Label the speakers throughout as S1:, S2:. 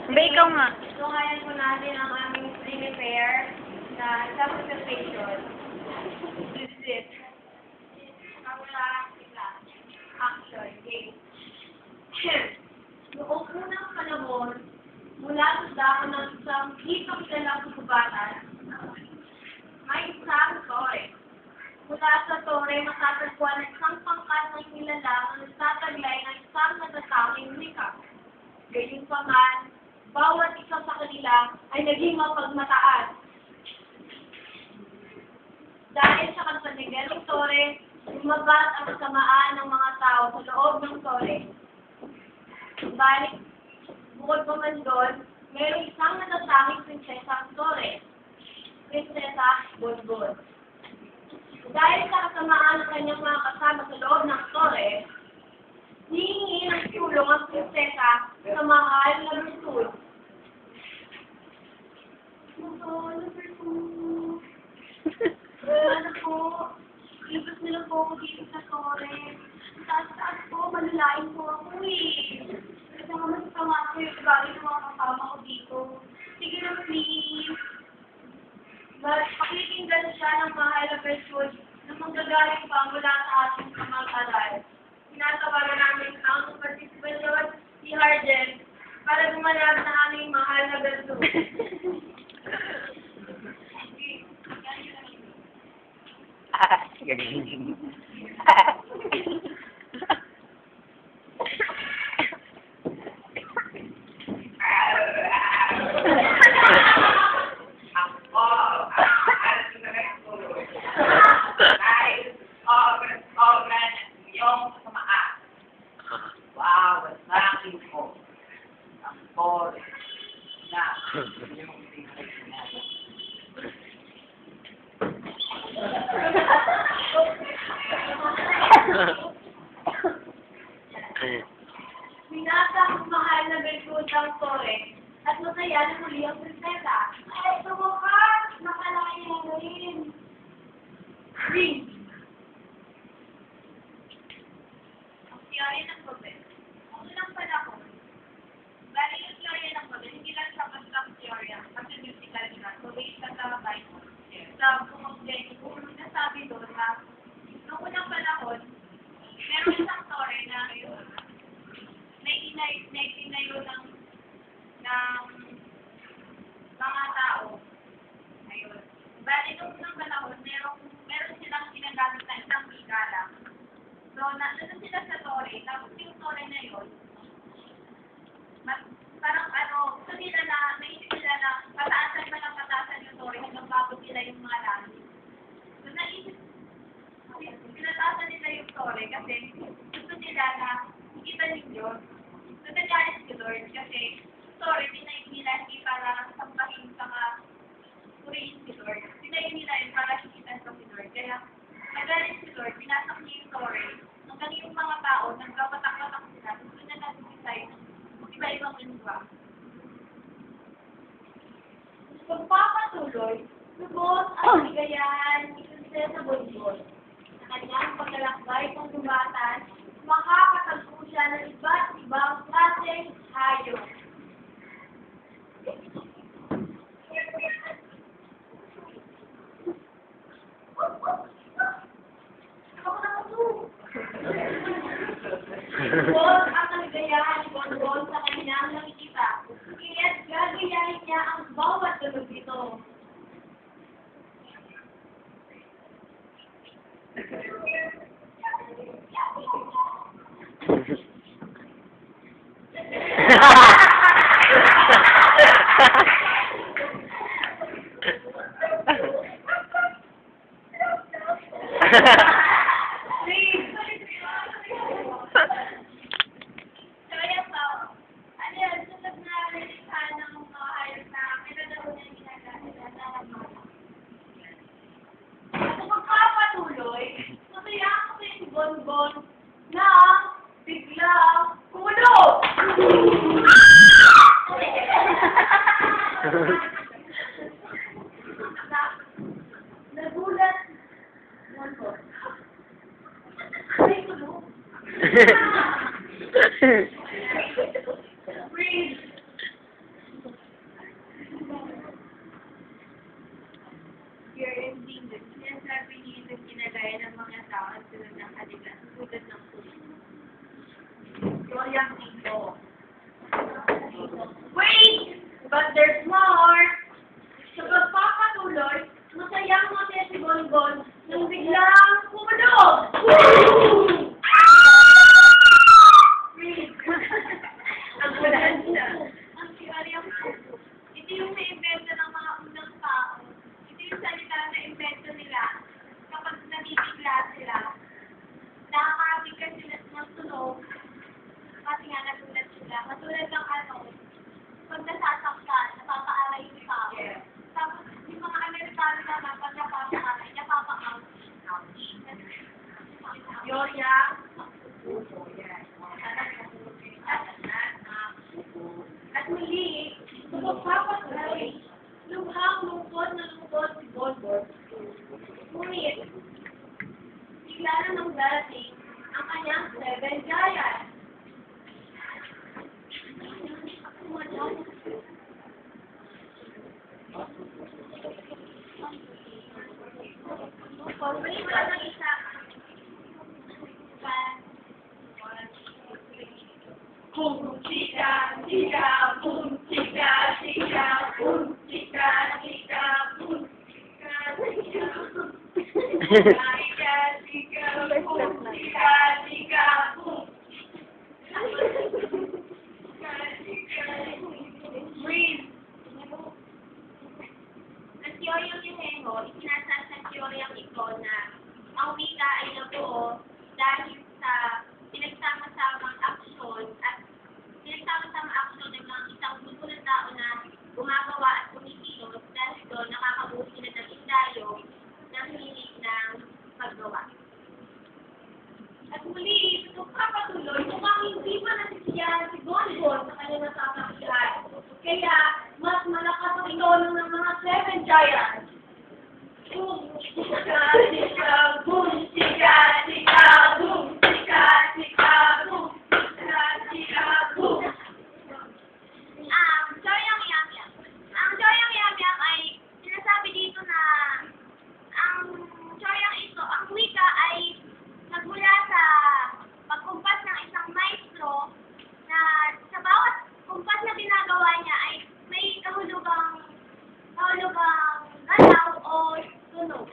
S1: Ba, ikaw nga.
S2: So, ngayon po natin ang aming prepare na self-preparation. This is it. Action. Game. Noong unang panahon, mula sa dahon ng isang hitong kilalang kubatan, may isang tore. Mula sa tore, matatagpuan ang isang pangkat ng nilalang na nagtataglay ng isang natatanging wika. Gayunpaman, bawat isa sa kanila ay naging mapagmataas. Dahil sa kapanigyan ng tore, lumabat ang kasamaan ng mga tao sa loob ng tore. Balik, bukod pa man doon, mayroong isang natatanging prinsesa ang tore. Prinsesa Bonbon. Dahil sa kasamaan ng kanyang mga kasama sa loob ng tore, hihingi ng tulong ang prinsesa sa mahal na Bertul. Ano po, ibig nila po ako dito sa tore. Taas-taas po, malalain po ako eh. Kasi naman sa tama ko yung bagay ng mga kasama ko dito. Sige na please. Pakikinggan siya ng mahal na Bertul na manggagaling pa mula sa ating kamag-aral. Tinatawagan namin ang participant si Harden para gumanap na aming mahal na Bertul.
S1: Galing.
S3: Wow, bakit po? Ang tore na yung
S2: Binasa ang mahal na Bertul ng tore at masaya na muli ang prinsesa. Ay, tumukas! Nakalaki na rin. Ring. Ang teorya ng Babel. Ang unang panahon, bali yung teorya ng Babel, hindi lang siya basta teorya, kasi musical siya. So, based sa Bible. Sa bumagay, kung nasabi doon na noong unang panahon, meron isang tore na naitinayo ng mga tao. Ayun. Bali, noong unang panahon, meron silang ginagamit na isang bigala. So, nandun sila sa tore, tapos yung tore na yun, parang gusto nila na, naisip nila na pataasan pa ng pataasan yung tore hanggang babot nila yung mga langit. So, naisip, pinataasan nila yung tore kasi gusto nila na ikita ninyo. So, nagalit si Lord kasi tore, tinayin nila hindi para sampahin sa purihin si Lord. Tinayin nila yun para hikitan sa si Lord. Kaya, nagalit si Lord, pinasak niya yung tore. Hanggang yung mga tao, nagpapatak-patak sila. Gusto niya nag-decide ng iba-ibang lingwa. Pagpapatuloy, lubos ang ligayahan ni Prinsesa Bonbon. Sa kanyang paglalakbay ng gubatan, makakatagpo siya ng iba't ibang klaseng hayop. Lubos ang kaligayahan ni Bonbon sa kanyang nakikita. Kaya't gagayahin niya ang bawat tulog nito. Bonbon na biglang kulo! Nagulat. But there's more. Sa pagpapatuloy, masayang-masaya si Bonbon nang biglang humulog. Ang ulan siya. Ang kiyariyang puso. Ito yung na-invento ng mga unang tao. Ito yung salita na invento nila kapag nabibigla sila. Nakakabigyan sila ng tunog kasi nga nagulat sila. Matulad ng pag nasasaktan, napapaaray yung tao. Tapos, yung mga Amerikano naman, pag napapaaray, napapa-out. Yoya. At muli, magpapatuloy, lubhang lungkot na lungkot si Bonbon. Ngunit, bigla na nang darating ang kanyang 7 giants. Pagpalitan ng isa. Boom, chika, chika, boom, chika, chika, boom, chika, chika, boom, chika, chika, chika, chika, boom, chika, chika, boom. Breathe. Ang teoryang Yuhengo, isinasal sa teoryang ito na ang wika ay nabuo dahil sa pinagsama-samang aksyon at pinagsama-samang aksyon ng mga isang grupo ng tao na gumagawa at kumikilos dahil doon nakakabuo sila ng indayo ng hilig ng paggawa. At muli, magpapatuloy, mukhang hindi pa nasisiyahan si Bonbon sa kanyang nasasakihan. Kaya, mas malakas ang itono ng mga 7 giants. Boom, chika, chika, boom, chika, chika, boom, chika, chika, boom, chika, chika, boom. Joyang Yam-Yam. Ang Joyang Yam-Yam ay sinasabi dito na ang Joyang ito, ang wika ay nagmula sa pagkumpas ng isang maestro na sa bawat kumpas na ginagawa niya ay may kahulugang galaw o tunog.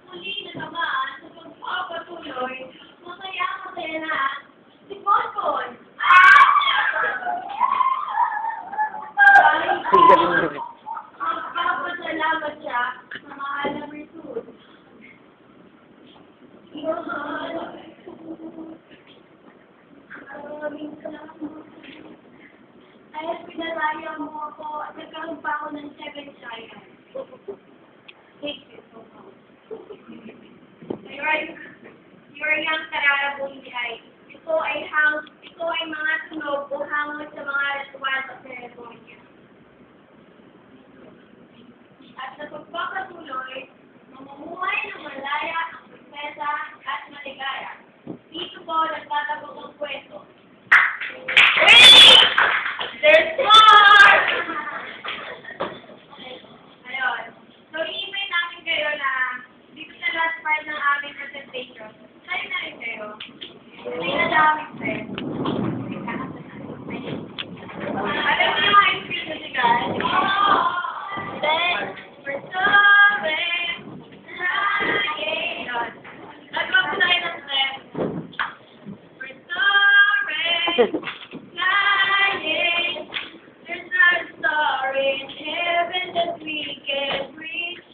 S2: Muli na naman sa pagpapatuloy, masaya na si Bonbon. Magpapasalamat siya sa mahal na virtud. Maraming salamat. Kahit pinalaya mo ako at nagkaroon pa ako ng 7 giants. Thank you so much. Your young kararabong ay ito ay mga tunog o hangon sa mga ritual sa seremonya. At sa pagpapatuloy, mamumuhay ng malaya ang prinsesa at maligaya. Dito po nagtatapos ang kwento. There's more! Ayun. So, i-email namin kayo na dito sa last part ng aming presentation. Tayo na rin kayo. May nadaming friend. Alam niyo yung high school musical? Then, we're sorry. Ayun. Nag-drop na kayo ng step. We're sorry. There's not a star in heaven that we can reach.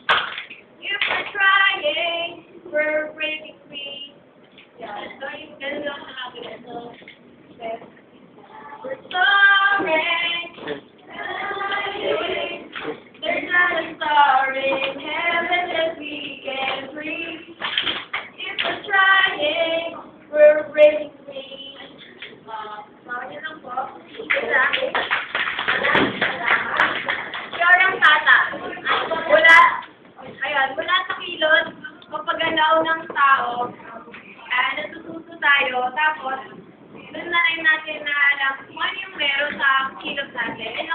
S2: If we're trying, we're breaking free. Yeah, so you can don't have it. So, we're sorry. There's not a star in heaven that we can reach. If we're trying, we're breaking free. Yun lang po. Yorang tata. Mula sa kilod, kapagalaw ng tao, natututo tayo, tapos, doon na rin natin na alam kung ano yung meron sa kilod natin.